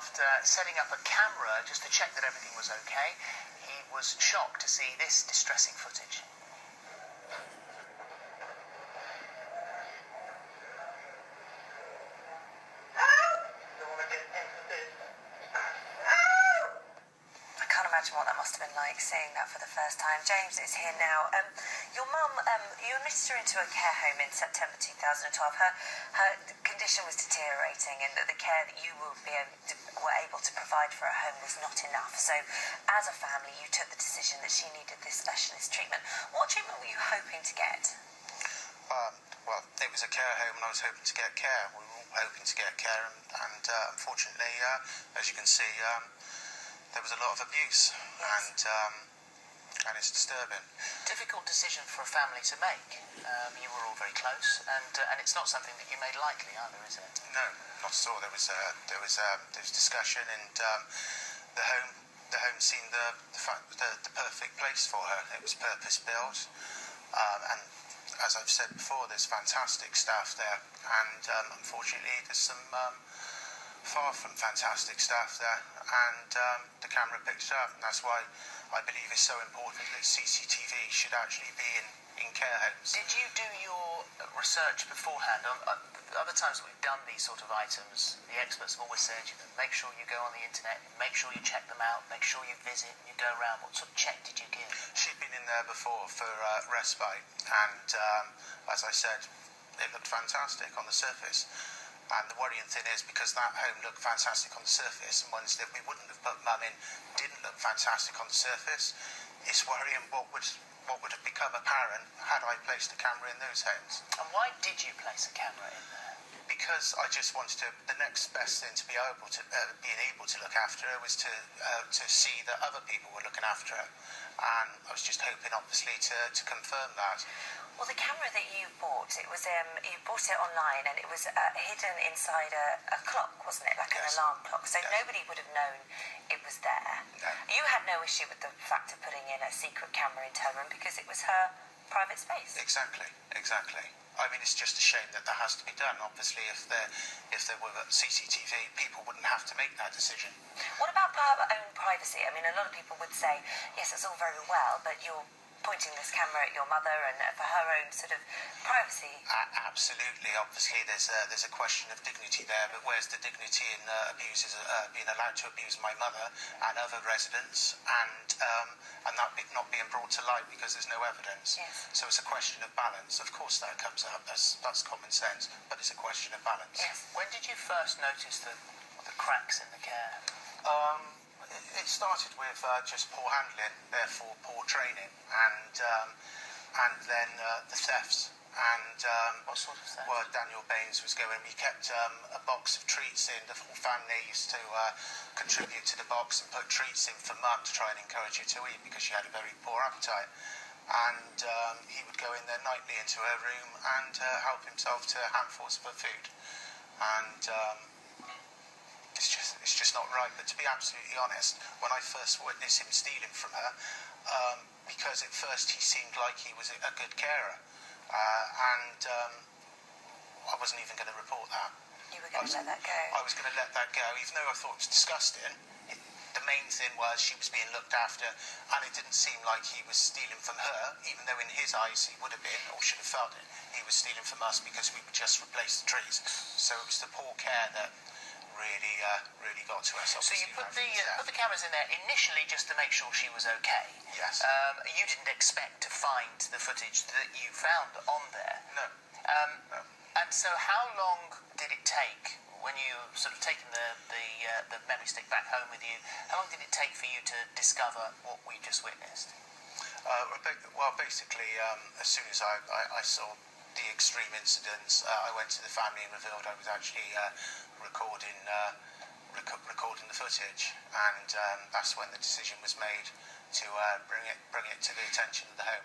after setting up a camera just to check that everything was okay, he was shocked to see this distressing footage. What that must have been like, seeing that for the first time. James is here now. Your mum, you admitted her into a care home in September 2012. Her condition was deteriorating, and the care that you were able to provide for her home was not enough. So, as a family, you took the decision that she needed this specialist treatment. What treatment were you hoping to get? Well, it was a care home, and I was hoping to get care. We were all hoping to get care, and unfortunately, as you can see, there was a lot of abuse, yes. and it's disturbing. Difficult decision for a family to make. You were all very close, and it's not something that you made lightly either, is it? No, not at all. There was discussion, and the home seemed the perfect place for her. It was purpose built, and as I've said before, there's fantastic staff there, and unfortunately, there's some far from fantastic staff there, and the camera picked it up, and that's why I believe it's so important that CCTV should actually be in care homes. Did you do your research beforehand? Other times we've done these sort of items, the experts have always said, make sure you go on the internet, make sure you check them out, make sure you visit, you go around. What sort of check did you give? She'd been in there before for respite, and as I said, it looked fantastic on the surface. And the worrying thing is, because that home looked fantastic on the surface, and ones that we wouldn't have put mum in didn't look fantastic on the surface, it's worrying what would have become apparent had I placed a camera in those homes. And why did you place a camera in there? Because I just wanted to. The next best thing to be able to being able to look after her was to see that other people were looking after her, and I was just hoping, obviously, to confirm that. Well, the camera that you bought, it was you bought it online, and it was hidden inside a clock, wasn't it? Like an alarm clock. So nobody would have known it was there. No. You had no issue with the fact of putting in a secret camera into her room because it was her private space. Exactly. I mean, it's just a shame that has to be done. Obviously, if there were CCTV, people wouldn't have to make that decision. What about her own privacy? I mean, a lot of people would say, yes, it's all very well, but you're pointing this camera at your mother and for her own sort of privacy. Absolutely. Obviously, there's a question of dignity there, but where's the dignity in being allowed to abuse my mother and other residents, and that not being brought to light because there's no evidence? Yes. So it's a question of balance. Of course, that comes up. That's common sense, but it's a question of balance. Yes. When did you first notice the cracks in the care? It started with just poor handling, therefore poor training, and then the thefts. And what sort of theft? Well, Daniel Baines was going. We kept a box of treats in. The whole family used to contribute to the box and put treats in for Mum to try and encourage her to eat because she had a very poor appetite. And he would go in there nightly into her room and help himself to handfuls of her food. And it's just not right. But to be absolutely honest, when I first witnessed him stealing from her, because at first he seemed like he was a good carer, and I wasn't even going to report that. You were going to let that go? I was going to let that go, even though I thought it was disgusting. The main thing was she was being looked after, and it didn't seem like he was stealing from her, even though in his eyes he would have been, or should have felt it. He was stealing from us because we would just replace the trees. So it was the poor care that really got to us. So you put the cameras in there initially just to make sure she was okay. Yes. You didn't expect to find the footage that you found on there. No. No. And so how long did it take when you sort of taken the memory stick back home with you? How long did it take for you to discover what we just witnessed? Well, basically, as soon as I saw the extreme incidents, I went to the family and revealed I was actually recording the footage, and that's when the decision was made to bring it to the attention of the home.